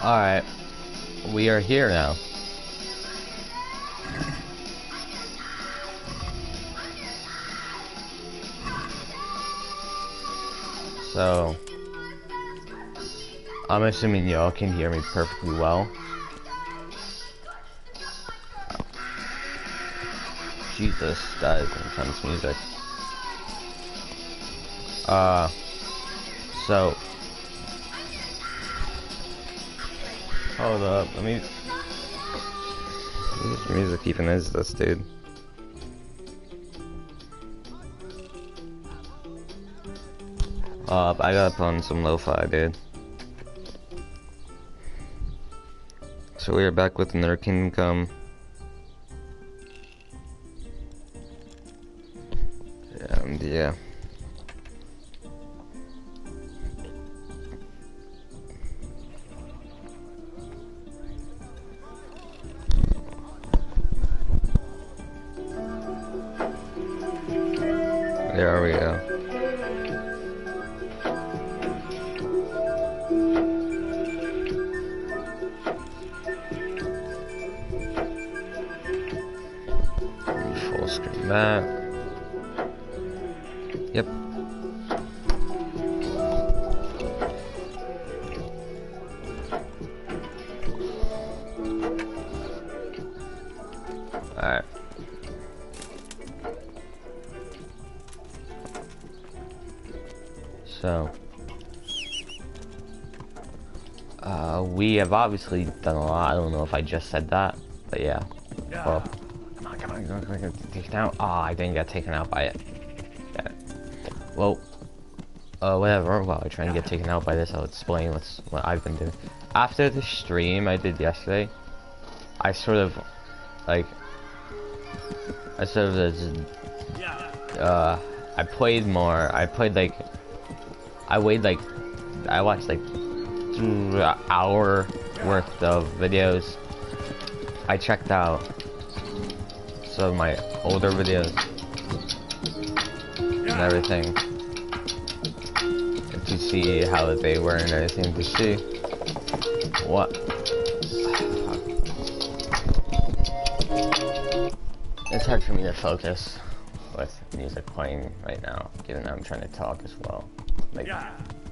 Alright, we are here now. So, I'm assuming y'all can hear me perfectly well. Jesus, that is intense music. So, hold up, let me what music even is this, dude? I gotta put on some lo-fi, dude. So we are back with another Kingdom Come. And yeah. There we go. Full screen that. Yep. Alright. So, we have obviously done a lot. I don't know if I just said that, but yeah. Well, come on, get taken out. Ah, I didn't get taken out by it. Yeah. Well, whatever. While I try and get taken out by this, I'll explain what I've been doing. After the stream I did yesterday, I sort of, like, I played more. I watched like 2 hour worth of videos. I checked out some of my older videos and everything to see how they were and everything, to see what. It's hard for me to focus with music playing right now, given that I'm trying to talk as well. Like,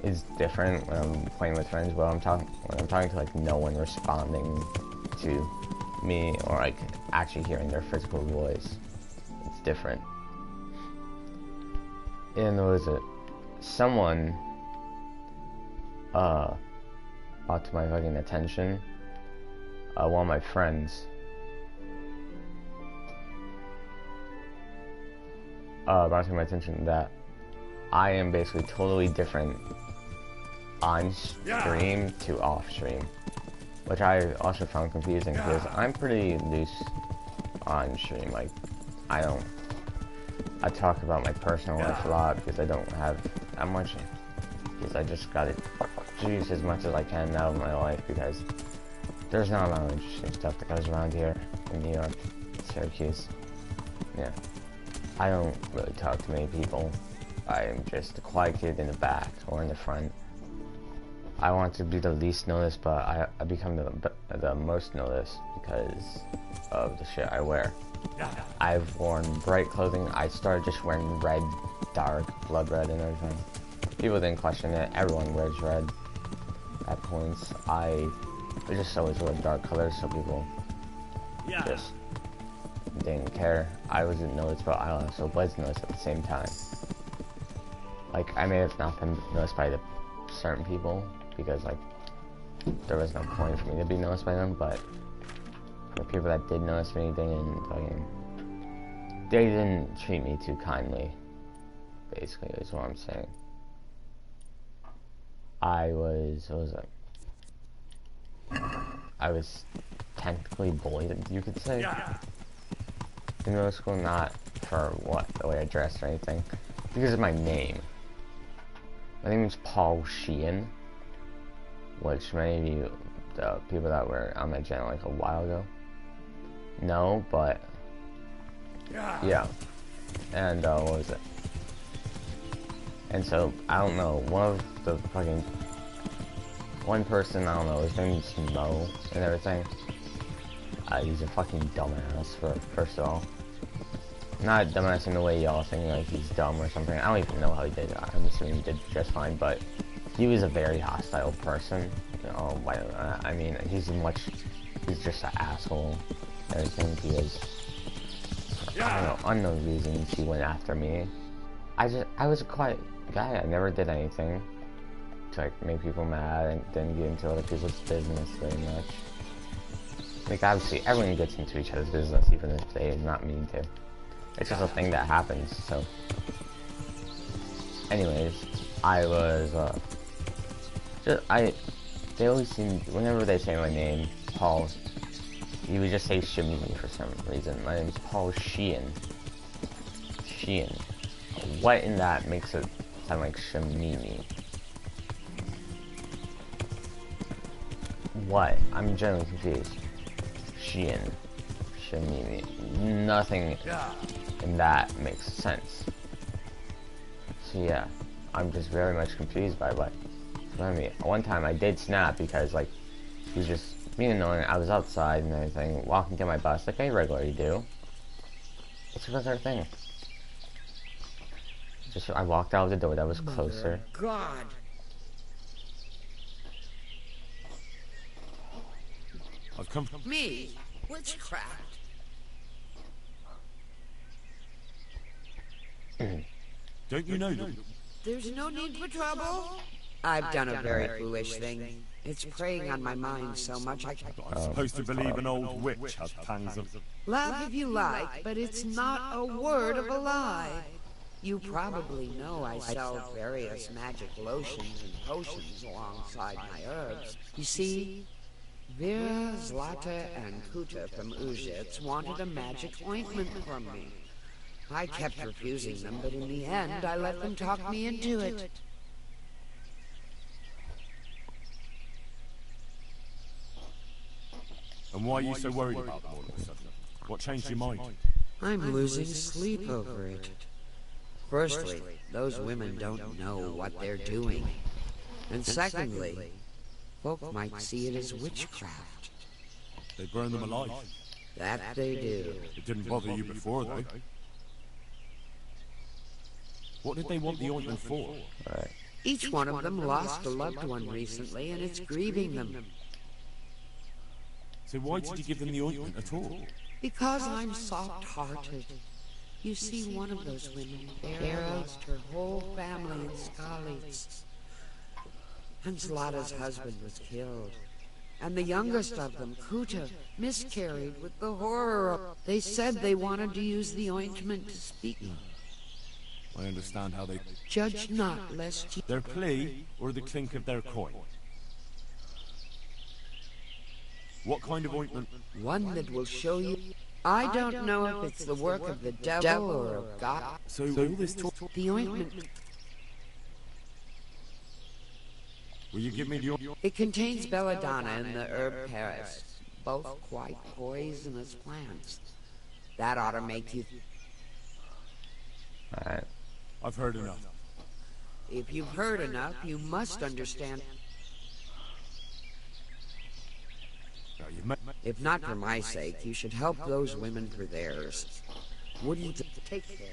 it's different when I'm playing with friends, but when I'm talking to like no one responding to me or like actually hearing their physical voice. It's different. And what is it? Someone brought to my fucking attention, one of my friends brought to my attention that I am basically totally different on stream to off stream, which I also found confusing because I'm pretty loose on stream. Like, I talk about my personal life a lot because I don't have that much, because I just gotta juice as much as I can out of my life, because there's not a lot of interesting stuff that goes around here in New York, Syracuse. Yeah, I don't really talk to many people. I'm just a quiet kid in the back or in the front. I want to be the least noticed, but I become the most noticed because of the shit I wear. I've worn bright clothing. I started just wearing red, dark, blood red and everything. People didn't question it. Everyone wears red at points. I just always wore dark colors, so people just didn't care. I wasn't noticed, but I also was noticed at the same time. Like, I may have not been noticed by the certain people, because, like, there was no point for me to be noticed by them, but the people that did notice me, they didn't treat me too kindly, basically, is what I'm saying. I was technically bullied, you could say, in middle school, not for the way I dressed or anything, because of my name. My name is Paul Sheehan, which many of you, the people that were on my channel like a while ago, know, but yeah. And what was it? And so, I don't know, one of the fucking one person, I don't know, his name is Mo and everything. He's a fucking dumbass, first of all. Not dumbass in the way y'all think like he's dumb or something. I don't even know how he did it. I'm assuming he did just fine, but he was a very hostile person. You know, I mean, he's just an asshole and everything because, I don't know, unknown reasons he went after me. I was a quiet guy. I never did anything to like make people mad and didn't get into other people's business very much. Like, obviously, everyone gets into each other's business, even if they not mean to. It's just a thing that happens, so. Anyways, I was, they always seem, whenever they say my name, Paul, you would just say Shamimi for some reason. My name's Paul Sheehan. Sheehan. What in that makes it sound like Shamimi? What? I'm genuinely confused. Sheehan. Shamimi. Nothing in that makes sense. So yeah, I'm just very much confused by what. I mean, one time I did snap because like he was just being annoying. I was outside and everything, walking to my bus like I regularly do. It's a regular thing. Just I walked out of the door that was closer. God. I've come from Me? Witchcraft. Don't you know that? There's no need for trouble. I've done a very foolish thing. It's preying on my mind so much I'm supposed to believe an old witch has pangs of... Laugh if you like, but it's not a word of a lie. You probably know I sell various magic lotions and potions alongside my herbs. You see, Vera, Zlata, and Kuta from Uzhitz wanted a magic ointment from me. I kept refusing them, but in the end, I let them talk me into it. And why are you so worried about them all of a sudden? What changed your mind? I'm losing sleep over it. Firstly, those women don't know what they're doing. And secondly, folk might see it as witchcraft. They burn them alive. That they do. It didn't bother you before, though. What did they want the ointment for? Right. Each one of them lost a loved one recently, and it's grieving them. So why did you give them the ointment at all? Because I'm soft-hearted. You see, one of those women, Vera, lost her whole family in Skalitz. And Zlata's husband was killed. And the youngest of them, Kuta, miscarried with the horror of... They said they wanted to use the ointment to speak. I understand how they... Judge not, lest you... Their plea, or the clink of their coin? What kind of ointment? One that will show you... I don't know if it's the work of the devil or of God. So all this talk... The ointment... Will you give me the ointment? It contains belladonna and the herb Paris, both quite poisonous plants. That ought to make you... Alright. I've heard enough. If you've heard enough, you must understand... Now, you've met... If not for my sake, you should help those women for theirs. Wouldn't you take care?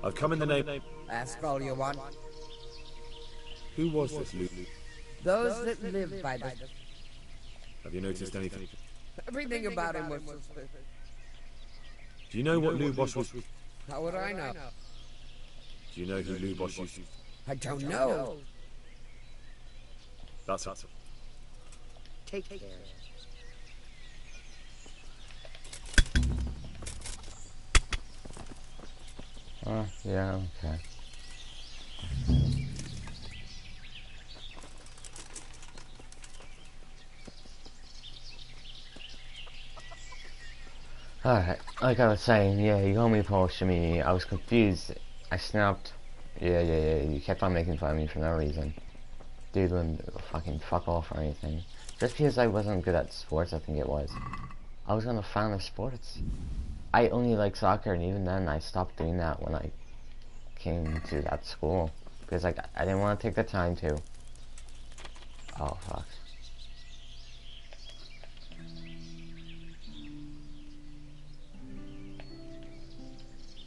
I've come in the name... Ask all you want. Who was this, Luke? Those that live by the... Have you noticed anything? Everything about him was suspicious. Do you know what Lubos was... How would I know? Do you know who Lubos used to... I don't know. That's it. Take care. Yeah, okay. Alright, like I was saying, yeah, you called me Paul Shimmy. I was confused. I snapped. Yeah. You kept on making fun of me for no reason. Dude wouldn't fucking fuck off or anything. Just because I wasn't good at sports, I think it was. I was on a fan of sports. I only like soccer, and even then, I stopped doing that when I came to that school. Because, like, I didn't want to take the time to. Oh, fuck.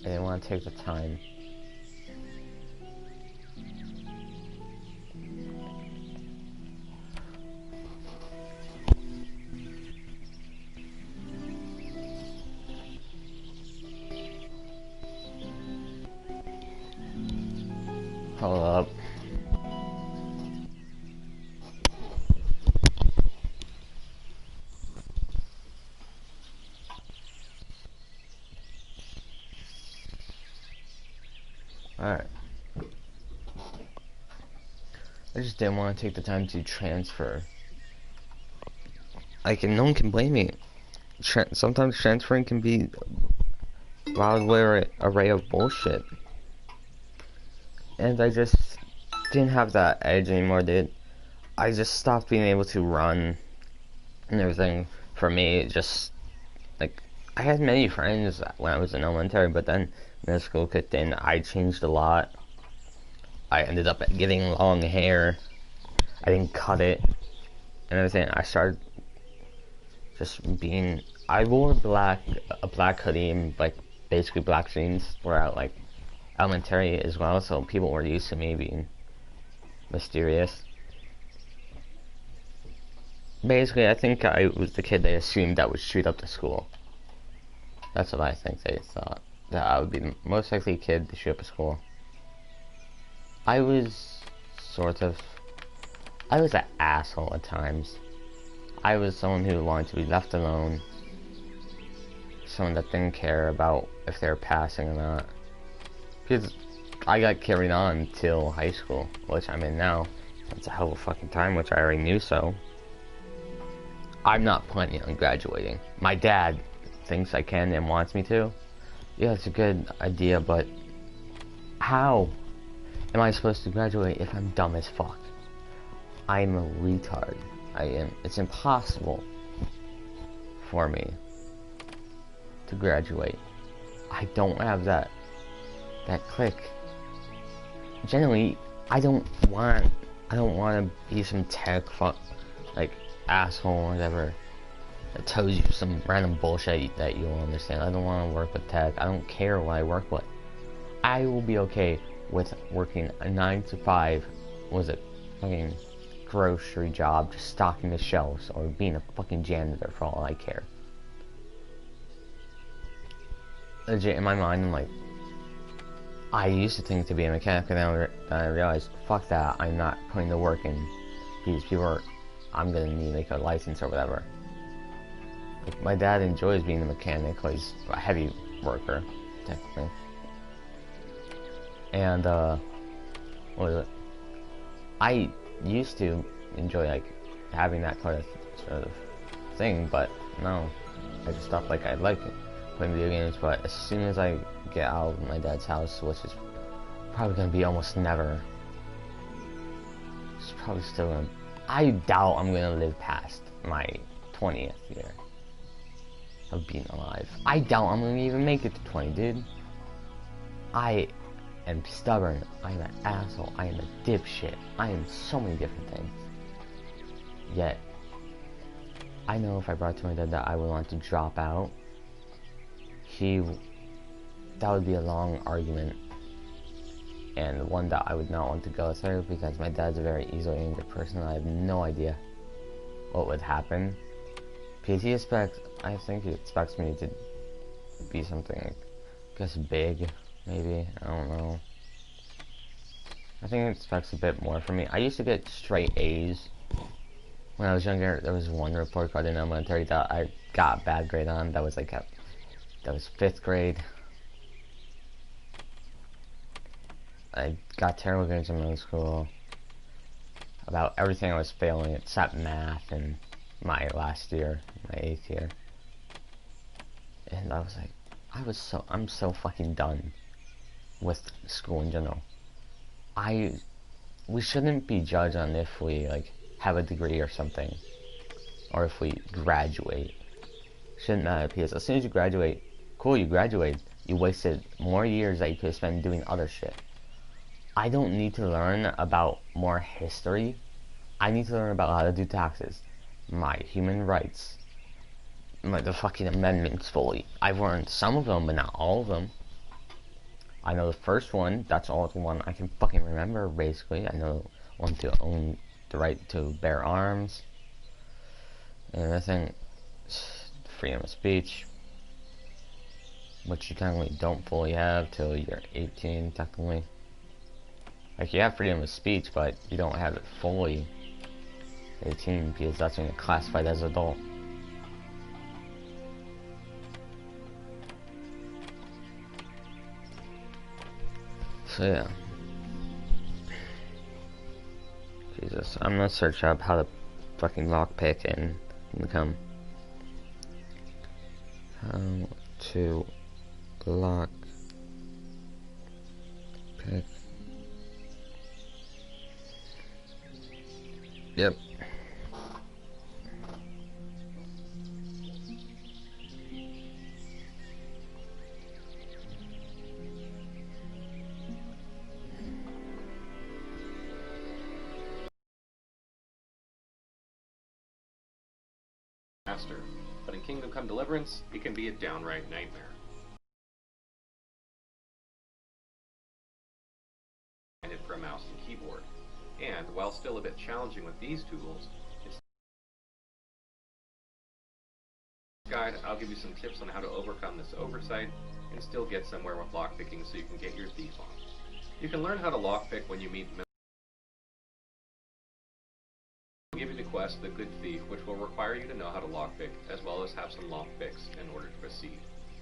I didn't want to take the time. Hold up. Alright. I just didn't want to take the time to transfer. Like, and no one can blame me. Sometimes transferring can be a wild array of bullshit. And I just didn't have that edge anymore, dude. I just stopped being able to run and everything. For me, it just, like, I had many friends when I was in elementary, but then middle school kicked in. I changed a lot. I ended up getting long hair. I didn't cut it and everything. I started just being, I wore a black hoodie and, like, basically black jeans throughout, like, elementary as well, so people were used to me being mysterious. Basically, I think I was the kid they assumed that would shoot up the school. That's what I think they thought. That I would be the most likely kid to shoot up a school. I was I was an asshole at times. I was someone who wanted to be left alone. Someone that didn't care about if they were passing or not. Because I got carried on till high school, which I'm in now. It's a hell of a fucking time, which I already knew so. I'm not planning on graduating. My dad thinks I can and wants me to. Yeah, it's a good idea, but how am I supposed to graduate if I'm dumb as fuck? I'm a retard. I am. It's impossible for me to graduate. I don't have that click. Generally, I don't want to be some tech fuck, like, asshole or whatever that tells you some random bullshit that you don't understand. I don't want to work with tech. I don't care what I work with. I will be okay with working a 9 to 5, was it fucking grocery job, just stocking the shelves, or being a fucking janitor for all I care. Legit, in my mind, I'm like, I used to think to be a mechanic, and then I realized, fuck that, I'm not putting the work in. These people are, I'm gonna need like a license or whatever. Like, my dad enjoys being a mechanic, like, he's a heavy worker, technically. And, what was it? I used to enjoy, like, having that kind of sort of thing, but no. I just stopped, like, I like playing video games, but as soon as I get out of my dad's house, which is probably gonna be almost never, it's probably still gonna, I doubt I'm gonna live past my 20th year of being alive. I doubt I'm gonna even make it to 20, dude. I am stubborn, I am an asshole, I am a dipshit, I am so many different things. Yet, I know if I brought to my dad that I would want to drop out, that would be a long argument, and one that I would not want to go through, because my dad's a very easily angry person. I have no idea what would happen, because I think he expects me to be something, like, I guess big, maybe, I don't know. I think he expects a bit more from me. I used to get straight A's when I was younger. There was one report card in elementary that I got a bad grade on, that was like that was 5th grade. I got terrible grades in middle school. About everything I was failing except math in my last year, my 8th year. And because I was like, I'm so fucking done with school in general. We shouldn't be judged on if we, like, have a degree or something, or if we graduate. Shouldn't matter, because as soon as you graduate, cool, you graduate, you wasted more years that you could have spent doing other shit. I don't need to learn about more history. I need to learn about how to do taxes, my human rights, the fucking amendments fully. I've learned some of them, but not all of them. I know the first one, that's all the one I can fucking remember, basically. I know one to own the right to bear arms. And I think freedom of speech, which you technically don't fully have till you're 18, technically. Like, you have freedom of speech, but you don't have it fully 18, because that's when you're classified as adult. So yeah. Jesus, I'm gonna search up how to fucking lockpick and become how to lock pick. Yep. Master, but in Kingdom Come Deliverance, it can be a downright nightmare. For a mouse and keyboard, and while still a bit challenging with these tools, it's guide, I'll give you some tips on how to overcome this oversight and still get somewhere with lockpicking so you can get your thief on. You can learn how to lockpick when you meet I'll give you the quest, The Good Thief, which will require you to know how to lockpick, as well as have some lockpicks in order to proceed.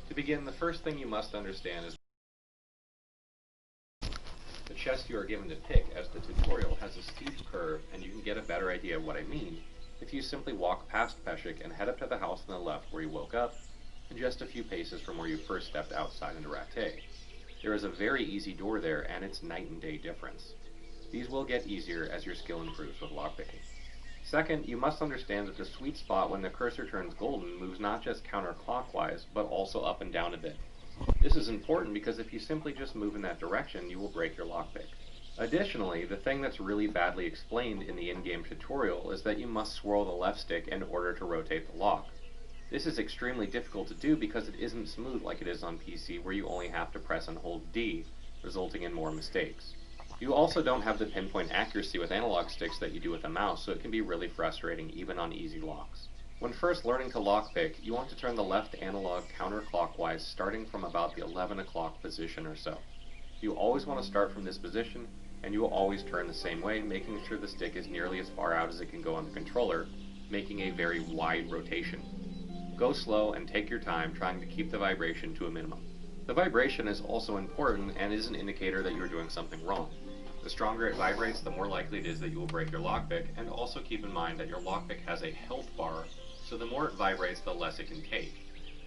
To begin, the first thing you must understand is the chest you are given to pick, as the tutorial has a steep curve, and you can get a better idea of what I mean if you simply walk past Peshek and head up to the house on the left where you woke up, and just a few paces from where you first stepped outside into Rattay. There is a very easy door there, and it's night and day difference. These will get easier as your skill improves with lockpicking. Second, you must understand that the sweet spot when the cursor turns golden moves not just counterclockwise, but also up and down a bit. This is important because if you simply just move in that direction, you will break your lockpick. Additionally, the thing that's really badly explained in the in-game tutorial is that you must swirl the left stick in order to rotate the lock. This is extremely difficult to do because it isn't smooth like it is on PC, where you only have to press and hold D, resulting in more mistakes. You also don't have the pinpoint accuracy with analog sticks that you do with a mouse, so it can be really frustrating even on easy locks. When first learning to lockpick, you want to turn the left analog counterclockwise starting from about the 11 o'clock position or so. You always want to start from this position, and you will always turn the same way, making sure the stick is nearly as far out as it can go on the controller, making a very wide rotation. Go slow and take your time, trying to keep the vibration to a minimum. The vibration is also important and is an indicator that you are doing something wrong. The stronger it vibrates, the more likely it is that you will break your lockpick, and also keep in mind that your lockpick has a health bar, so the more it vibrates, the less it can take.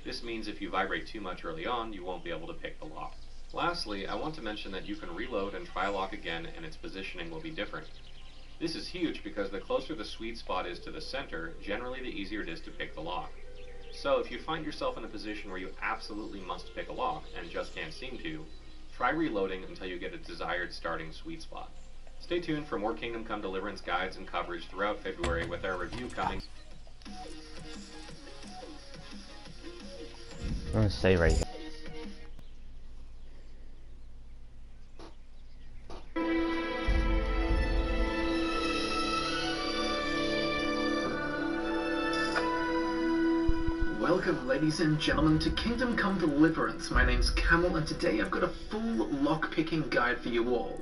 This means if you vibrate too much early on, you won't be able to pick the lock. Lastly, I want to mention that you can reload and try a lock again, and its positioning will be different. This is huge because the closer the sweet spot is to the center, generally the easier it is to pick the lock. So if you find yourself in a position where you absolutely must pick a lock, and just can't seem to, try reloading until you get a desired starting sweet spot. Stay tuned for more Kingdom Come Deliverance guides and coverage throughout February, with our review coming. I'm gonna stay right here. Welcome, ladies and gentlemen, to Kingdom Come Deliverance. My name's Camel, and today I've got a full lockpicking guide for you all.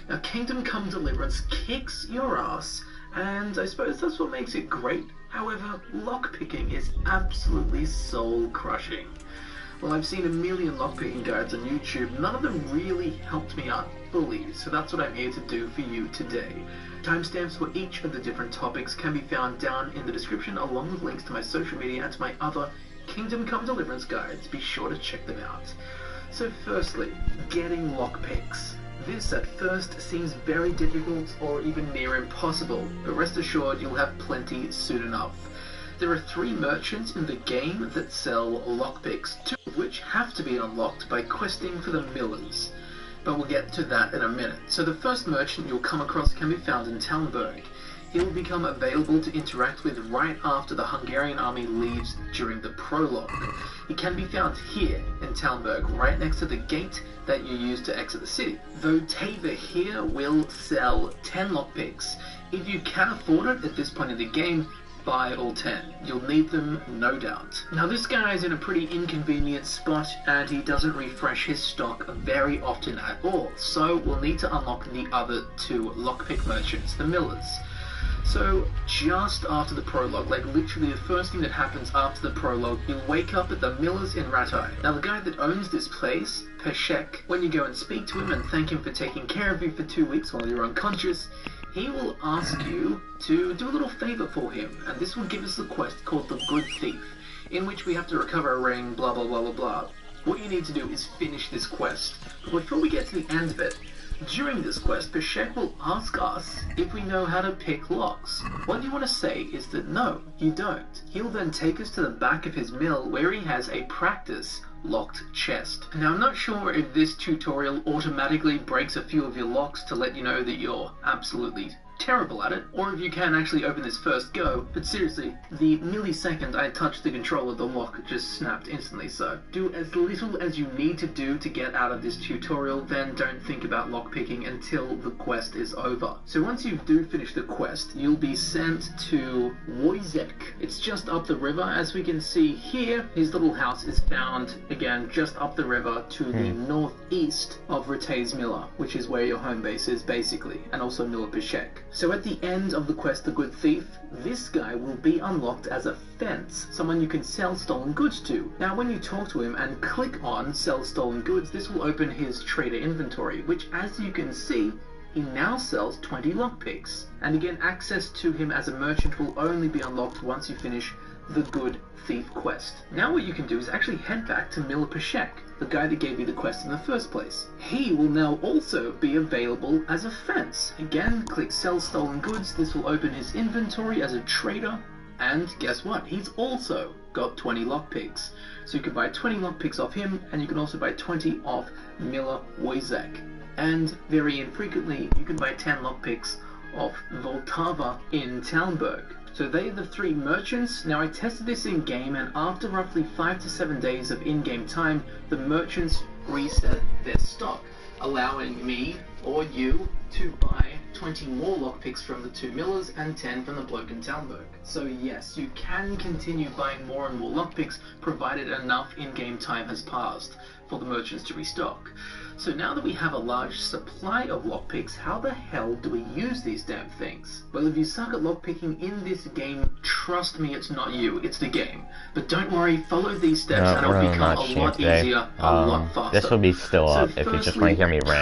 Now, Kingdom Come Deliverance kicks your ass, and I suppose that's what makes it great. However, lockpicking is absolutely soul-crushing. Well, I've seen a million lockpicking guides on YouTube. None of them really helped me out fully, so that's what I'm here to do for you today. Timestamps for each of the different topics can be found down in the description, along with links to my social media and to my other Kingdom Come Deliverance guides, be sure to check them out. So firstly, getting lockpicks. This at first seems very difficult or even near impossible, but rest assured you'll have plenty soon enough. There are 3 merchants in the game that sell lockpicks, 2 of which have to be unlocked by questing for the Millers. But we'll get to that in a minute. So the first merchant you'll come across can be found in Talmberg. He will become available to interact with right after the Hungarian army leaves during the prologue. He can be found here in Talmberg, right next to the gate that you use to exit the city. Though Tava here will sell 10 lockpicks. If you can afford it at this point in the game, buy all 10. You'll need them, no doubt. Now this guy is in a pretty inconvenient spot and he doesn't refresh his stock very often at all, so we'll need to unlock the other 2 lockpick merchants, the Millers. So just after the prologue, like literally the first thing that happens after the prologue, you'll wake up at the Millers in Rattay. Now the guy that owns this place, Peshek, when you go and speak to him and thank him for taking care of you for 2 weeks while you're unconscious, he will ask you to do a little favor for him, and this will give us the quest called the Good Thief, in which we have to recover a ring, blah blah blah blah blah. What you need to do is finish this quest. But before we get to the end of it, during this quest, Peshek will ask us if we know how to pick locks. What you want to say is that no, you don't. He'll then take us to the back of his mill where he has a practice locked chest. Now I'm not sure if this tutorial automatically breaks a few of your locks to let you know that you're absolutely terrible at it, or if you can actually open this first go, but seriously, the millisecond I touched the controller, the lock just snapped instantly, so do as little as you need to do to get out of this tutorial, then don't think about lockpicking until the quest is over. So once you do finish the quest, you'll be sent to Wojciech. It's just up the river, as we can see here. His little house is found, again, just up the river to the northeast of Rattay's Miller, which is where your home base is, basically, and also Miller Peshek. So at the end of the quest, The Good Thief, this guy will be unlocked as a fence, someone you can sell stolen goods to. Now when you talk to him and click on Sell Stolen Goods, this will open his trader inventory, which as you can see, he now sells 20 lockpicks. And again, access to him as a merchant will only be unlocked once you finish the Good Thief quest. Now what you can do is actually head back to Miller Peshek, the guy that gave you the quest in the first place. He will now also be available as a fence. Again, click Sell Stolen Goods, this will open his inventory as a trader, and guess what? He's also got 20 lockpicks. So you can buy 20 lockpicks off him, and you can also buy 20 off Miller Wojciech. And very infrequently, you can buy 10 lockpicks off Vltava in Talmberg. So they are the 3 merchants. Now I tested this in game, and after roughly 5 to 7 days of in-game time, the merchants reset their stock, allowing me or you to buy 20 more lockpicks from the 2 Millers and 10 from the bloke in Talmberg. So yes, you can continue buying more and more lockpicks provided enough in-game time has passed for the merchants to restock. So now that we have a large supply of lockpicks, how the hell do we use these damn things? Well, if you suck at lockpicking in this game, trust me, it's not you, it's the game. But don't worry, follow these steps and it'll become a lot easier, a lot faster. This will be still up if you just want to hear me rant.